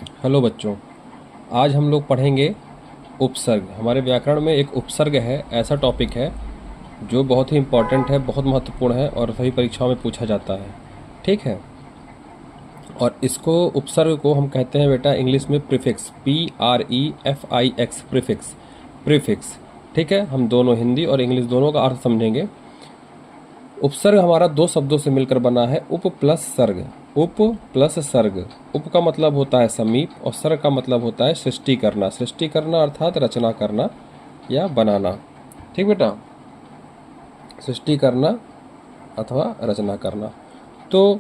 Hello बच्चों, आज हम लोग पढ़ेंगे उपसर्ग। हमारे व्याकरण में एक उपसर्ग है, ऐसा टॉपिक है जो बहुत ही इम्पोर्टेंट है, बहुत महत्वपूर्ण है और सभी परीक्षाओं में पूछा जाता है। ठीक है। और इसको उपसर्ग को हम कहते हैं बेटा इंग्लिश में प्रीफिक्स, PREFIX, प्रीफिक्स। प्रीफिक्स। ठीक है, हम दोनों हिंदी और इंग्लिश दोनों का अर्थ समझेंगे। उपसर्ग हमारा दो शब्दों से मिलकर बना है, उप प्लस सर्ग। उप प्लस सर्ग। उप का मतलब होता है समीप और सर्ग का मतलब होता है सृष्टि करना। सृष्टि करना अर्थात रचना करना या बनाना। ठीक बेटा, सृष्टि करना अथवा रचना करना। तो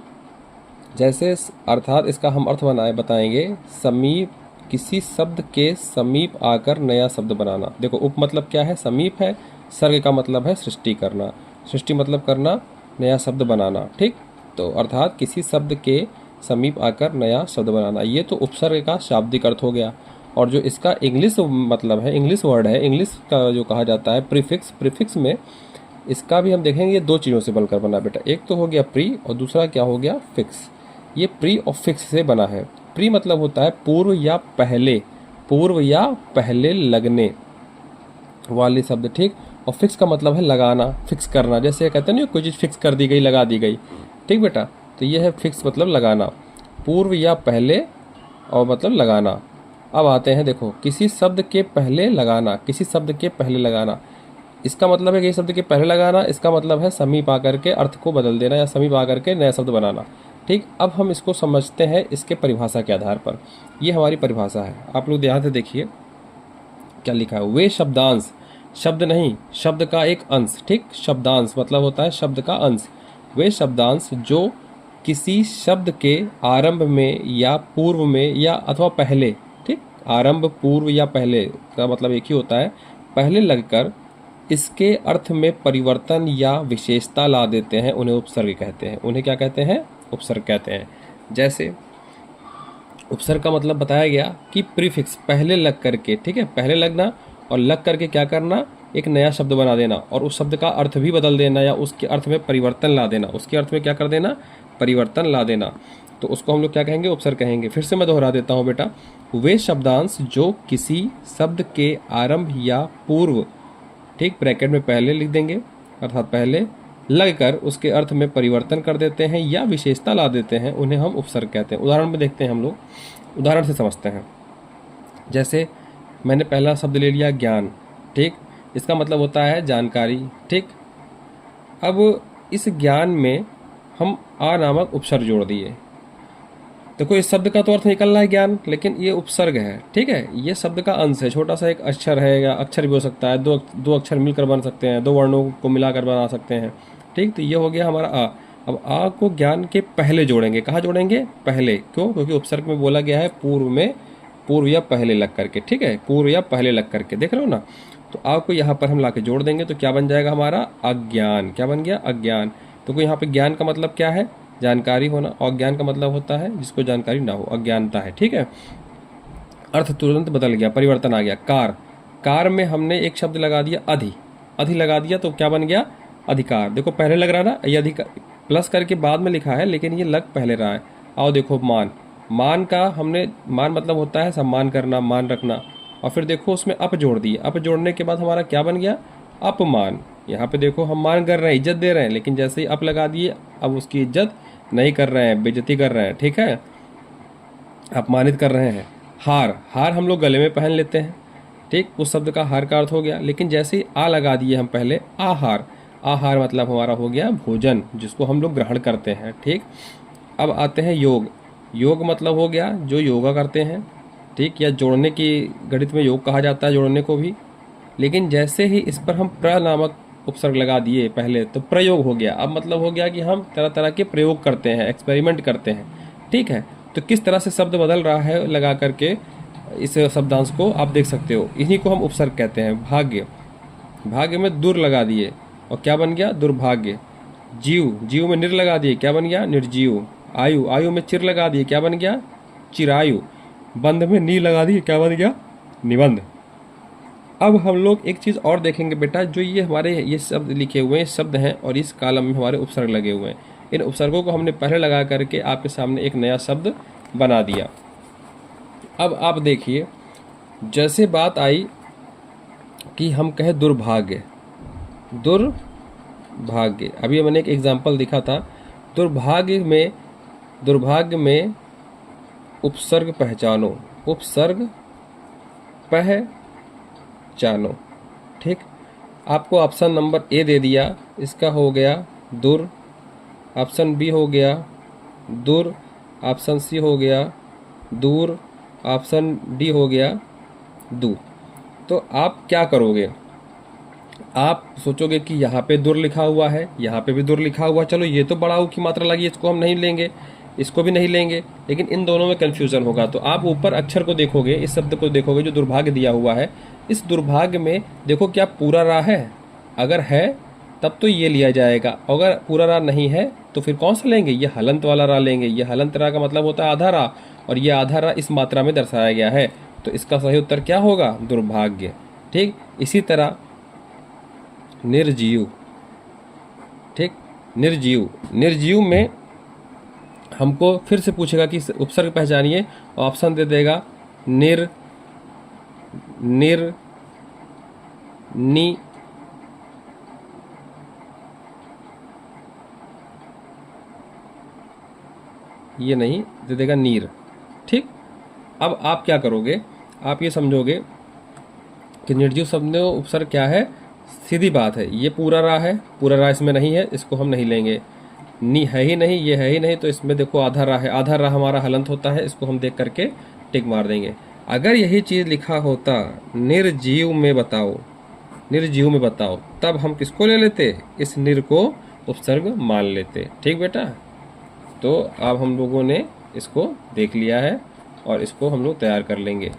जैसे अर्थात इसका हम अर्थ बताएंगे समीप, किसी शब्द के समीप आकर नया शब्द बनाना। देखो उप मतलब क्या है, समीप है। सर्ग का मतलब है सृष्टि करना। सृष्टि मतलब करना, नया शब्द बनाना। ठीक, तो अर्थात किसी शब्द के समीप आकर नया शब्द बनाना। ये तो उपसर्ग का शाब्दिक अर्थ हो गया। और जो इसका इंग्लिश मतलब है, इंग्लिश वर्ड है, इंग्लिश का जो कहा जाता है प्रीफिक्स। प्रीफिक्स में इसका भी हम देखेंगे, ये दो चीज़ों से बनकर बना बेटा। एक तो हो गया प्री और दूसरा क्या हो गया, फिक्स। ये प्री और फिक्स से बना है। प्री मतलब होता है पूर्व या पहले, पूर्व या पहले लगने वाले शब्द। ठीक, और फिक्स का मतलब है लगाना, फिक्स करना। जैसे कहते हैं ना कोई चीज़ फिक्स कर दी गई, लगा दी गई। ठीक बेटा, तो ये है फिक्स मतलब लगाना, पूर्व या पहले और मतलब लगाना। अब आते हैं, देखो किसी शब्द के पहले लगाना, किसी शब्द के पहले लगाना, इसका मतलब है कि शब्द के पहले लगाना, इसका मतलब है समीप आकर के अर्थ को बदल देना या समीप आकर के नया शब्द बनाना। ठीक, अब हम इसको समझते हैं इसके परिभाषा के आधार पर। ये हमारी परिभाषा है, आप लोग ध्यान से देखिए क्या लिखा है। वे शब्दांश, शब्द नहीं, शब्द का एक अंश। ठीक, शब्दांश मतलब होता है शब्द का अंश। वे शब्दांश जो किसी शब्द के आरंभ में या पूर्व में या अथवा पहले, ठीक, आरंभ, पूर्व या पहले का मतलब एक ही होता है, पहले लगकर इसके अर्थ में परिवर्तन या विशेषता ला देते हैं, उन्हें उपसर्ग कहते हैं। उन्हें क्या कहते हैं, उपसर्ग कहते हैं। जैसे उपसर्ग का मतलब बताया गया कि प्रीफिक्स, पहले लग करके, ठीक है, पहले लगना और लग करके क्या करना, एक नया शब्द बना देना और उस शब्द का अर्थ भी बदल देना या उसके अर्थ में परिवर्तन ला देना, उसके अर्थ में क्या कर देना, परिवर्तन ला देना। तो उसको हम लोग क्या कहेंगे, उपसर्ग कहेंगे। फिर से मैं दोहरा देता हूँ बेटा, वे शब्दांश जो किसी शब्द के आरंभ या पूर्व, ठीक, ब्रैकेट में पहले लिख देंगे अर्थात पहले लगकर उसके अर्थ में परिवर्तन कर देते हैं या विशेषता ला देते हैं, उन्हें हम उपसर्ग कहते हैं। उदाहरण में देखते हैं हम लोग, उदाहरण से समझते हैं। जैसे मैंने पहला शब्द ले लिया ज्ञान। ठीक, इसका मतलब होता है जानकारी। ठीक, अब इस ज्ञान में हम आ नामक उपसर्ग जोड़ दिए। देखो इस शब्द का तो अर्थ निकल रहा है ज्ञान, लेकिन ये उपसर्ग है। ठीक है, ये शब्द का अंश है, छोटा सा एक अक्षर है या अक्षर भी हो सकता है, दो अक्षर मिलकर बन सकते हैं, दो वर्णों को मिलाकर बना सकते हैं। ठीक, तो ये हो गया हमारा आ। अब आ को ज्ञान के पहले जोड़ेंगे। कहाँ जोड़ेंगे, पहले। क्यों, क्योंकि उपसर्ग में बोला गया है पूर्व में, पूर्व या पहले लग करके। ठीक है, पूर्व या पहले लग करके, देख रहे हो ना। तो आ को यहाँ पर हम ला के जोड़ देंगे तो क्या बन जाएगा हमारा, अज्ञान। क्या बन गया, अज्ञान। तो यहाँ पे ज्ञान का मतलब क्या है, जानकारी होना, और ज्ञान का मतलब होता है जिसको जानकारी ना हो, अज्ञानता है। ठीक है, अर्थ तुरंत बदल गया, परिवर्तन आ गया। कार, कार में हमने एक शब्द लगा दिया अधि, अधि लगा दिया तो क्या बन गया, अधिकार। देखो पहले लग रहा ना, ये अधिकार प्लस करके बाद में लिखा है लेकिन ये लग पहले रहा है। आओ देखो मान, मान का हमने, मान मतलब होता है सम्मान करना, मान रखना, और फिर देखो उसमें अप जोड़ दिए। अप जोड़ने के बाद हमारा क्या बन गया, अपमान। यहाँ पे देखो हम मान कर रहे हैं, इज्जत दे रहे हैं, लेकिन जैसे ही अप लगा दिए अब उसकी इज्जत नहीं कर रहे हैं, बेइज्जती कर रहे हैं। ठीक है, अपमानित कर रहे हैं। हार, हार हम लोग गले में पहन लेते हैं। ठीक, उस शब्द का हार का अर्थ हो गया, लेकिन जैसे ही आ लगा दिए हम पहले, आहार। आहार मतलब हमारा हो गया भोजन, जिसको हम लोग ग्रहण करते हैं। ठीक, अब आते हैं योग। योग मतलब हो गया जो योगा करते हैं। ठीक, या जोड़ने की, गणित में योग कहा जाता है जोड़ने को भी। लेकिन जैसे ही इस पर हम प्र नामक उपसर्ग लगा दिए पहले, तो प्रयोग हो गया। अब मतलब हो गया कि हम तरह तरह के प्रयोग करते हैं, एक्सपेरिमेंट करते हैं। ठीक है, तो किस तरह से शब्द बदल रहा है लगा करके इस शब्दांश को आप देख सकते हो। इन्हीं को हम उपसर्ग कहते हैं। भाग्य, भाग्य में दुर लगा दिए और क्या बन गया, दुर्भाग्य। जीव, जीव में निर लगा दिए, क्या बन गया, निर्जीव। आयु, आयु में चिर लगा दिए, क्या बन गया, चिरायु। बंध में नी लगा दिए, क्या बन गया, निबंध। अब हम लोग एक चीज़ और देखेंगे बेटा, जो ये हमारे ये शब्द लिखे हुए हैं, शब्द हैं और इस कॉलम में हमारे उपसर्ग लगे हुए हैं। इन उपसर्गों को हमने पहले लगा करके आपके सामने एक नया शब्द बना दिया। अब आप देखिए, जैसे बात आई कि हम कहें दुर्भाग्य, दुर्भाग्य, अभी मैंने एक एग्जाम्पल दिखा था। दुर्भाग्य में उपसर्ग पहचानो, उपसर्ग पहचानो। ठीक, आपको ऑप्शन नंबर ए दे दिया, इसका हो गया दुर, ऑप्शन बी हो गया दुर, ऑप्शन सी हो गया दूर, ऑप्शन डी हो गया दू। तो आप क्या करोगे? आप सोचोगे कि यहाँ पे दुर लिखा हुआ है, यहाँ पे भी दुर लिखा हुआ, चलो ये तो बड़ा ऊ की मात्रा लगी, इसको हम नहीं लेंगे, इसको भी नहीं लेंगे, लेकिन इन दोनों में कन्फ्यूज़न होगा। तो आप ऊपर अक्षर को देखोगे, इस शब्द को देखोगे जो दुर्भाग्य दिया हुआ है। इस दुर्भाग्य में देखो क्या पूरा रा है? अगर है तब तो ये लिया जाएगा, अगर पूरा रा नहीं है तो फिर कौन सा लेंगे? ये हलंत वाला रा लेंगे। ये हलंत रा का मतलब होता है आधा रा, और ये आधा रा इस मात्रा में दर्शाया गया है, तो इसका सही उत्तर क्या होगा? दुर्भाग्य। ठीक, इसी तरह निर्जीव। ठीक, निर्जीव, निर्जीव में हमको फिर से पूछेगा कि उपसर्ग पहचानिए, ऑप्शन दे देगा निर, निर, नि, ये नहीं दे देगा नीर। ठीक, अब आप क्या करोगे? आप ये समझोगे कि निर्जीव शब्द में उपसर्ग क्या है? सीधी बात है, ये पूरा रा है, पूरा रा इसमें नहीं है, इसको हम नहीं लेंगे। नी है ही नहीं, ये है ही नहीं, तो इसमें देखो आधा रा है, आधा रा हमारा हलंत होता है, इसको हम देख करके टिक मार देंगे। अगर यही चीज़ लिखा होता निर्जीव में बताओ, निर्जीव में बताओ, तब हम किसको ले लेते? इस निर को उपसर्ग मान लेते। ठीक बेटा, तो अब हम लोगों ने इसको देख लिया है और इसको हम लोग तैयार कर लेंगे।